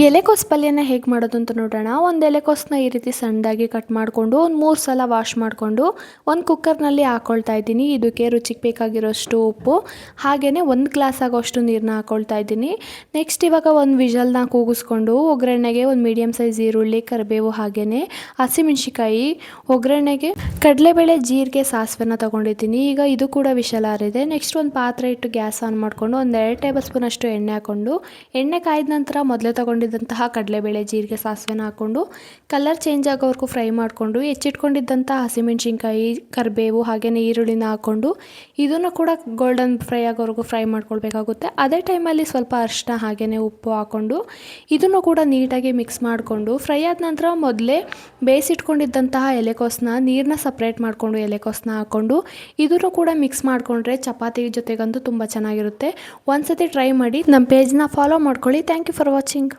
ಎಲೆಕೋಸು ಪಲ್ಯನ ಹೇಗೆ ಮಾಡೋದು ಅಂತ ನೋಡೋಣ. ಒಂದು ಎಲೆಕೋಸನ್ನ ಈ ರೀತಿ ಸಣ್ಣದಾಗಿ ಕಟ್ ಮಾಡಿಕೊಂಡು ಒಂದು 3 ಸಲ ವಾಶ್ ಮಾಡಿಕೊಂಡು ಒಂದು ಕುಕ್ಕರ್ನಲ್ಲಿ ಹಾಕ್ಕೊಳ್ತಾ ಇದ್ದೀನಿ. ಇದಕ್ಕೆ ರುಚಿಗೆ ಬೇಕಾಗಿರೋಷ್ಟು ಉಪ್ಪು, ಹಾಗೆಯೇ 1 ಗ್ಲಾಸ್ ಆಗೋಷ್ಟು ನೀರನ್ನ ಹಾಕ್ಕೊಳ್ತಾ ಇದ್ದೀನಿ. ನೆಕ್ಸ್ಟ್ ಇವಾಗ ಒಂದು ವಿಷಲ್ನ ಕೂಗಿಸ್ಕೊಂಡು ಒಗ್ಗರಣೆಗೆ ಒಂದು ಮೀಡಿಯಮ್ ಸೈಜ್ ಈರುಳ್ಳಿ, ಕರಿಬೇವು, ಹಾಗೆಯೇ ಹಸಿಮೆಣಸಿಕಾಯಿ, ಒಗ್ಗರಣೆಗೆ ಕಡಲೆಬೇಳೆ, ಜೀರಿಗೆ, ಸಾಸಿವೆನ ತೊಗೊಂಡಿದ್ದೀನಿ. ಈಗ ಇದು ಕೂಡ ವಿಷಲ್ ಆರಿದೆ. ನೆಕ್ಸ್ಟ್ ಒಂದು ಪಾತ್ರೆ ಇಟ್ಟು ಗ್ಯಾಸ್ ಆನ್ ಮಾಡಿಕೊಂಡು ಒಂದು 2 ಟೇಬಲ್ ಸ್ಪೂನ್ ಅಷ್ಟು ಎಣ್ಣೆ ಹಾಕ್ಕೊಂಡು ಎಣ್ಣೆ ಕಾಯ್ದ ನಂತರ ಮೊದಲೇ ತೊಗೊಂಡಿದ್ದಂತಹ ಕಡಲೆಬೇಳೆ, ಜೀರಿಗೆ, ಸಾಸಿವೆನ ಹಾಕ್ಕೊಂಡು ಕಲರ್ ಚೇಂಜ್ ಆಗೋವರೆಗೂ ಫ್ರೈ ಮಾಡಿಕೊಂಡು ಹೆಚ್ಚಿಟ್ಕೊಂಡಿದ್ದಂಥ ಹಸಿಮೆಣಸಿನ್ಕಾಯಿ, ಕರಿಬೇವು, ಹಾಗೆಯೇ ಈರುಳ್ಳಿನ ಹಾಕ್ಕೊಂಡು ಇದನ್ನು ಕೂಡ ಗೋಲ್ಡನ್ ಫ್ರೈ ಆಗೋವರೆಗೂ ಫ್ರೈ ಮಾಡ್ಕೊಳ್ಬೇಕಾಗುತ್ತೆ. ಅದೇ ಟೈಮಲ್ಲಿ ಸ್ವಲ್ಪ ಅರಿಶಿನ ಹಾಗೆಯೇ ಉಪ್ಪು ಹಾಕ್ಕೊಂಡು ಇದನ್ನು ಕೂಡ ನೀಟಾಗಿ ಮಿಕ್ಸ್ ಮಾಡಿಕೊಂಡು ಫ್ರೈ ಆದ ನಂತರ ಮೊದಲೇ ಬೇಯಿಸಿಟ್ಕೊಂಡಿದ್ದಂತಹ ಎಲೆಕೋಸನ್ನ ನೀರನ್ನ ಸಪ್ರೇಟ್ ಮಾಡಿಕೊಂಡು ಎಲೆಕೋಸನ್ನ ಹಾಕ್ಕೊಂಡು ಇದನ್ನು ಕೂಡ ಮಿಕ್ಸ್ ಮಾಡಿಕೊಂಡ್ರೆ ಚಪಾತಿ ಜೊತೆಗಂತೂ ತುಂಬ ಚೆನ್ನಾಗಿರುತ್ತೆ. ಒಂದ್ಸತಿ ಟ್ರೈ ಮಾಡಿ. ನಮ್ಮ ಪೇಜ್ನ ಫಾಲೋ ಮಾಡ್ಕೊಳ್ಳಿ. Thank you for watching.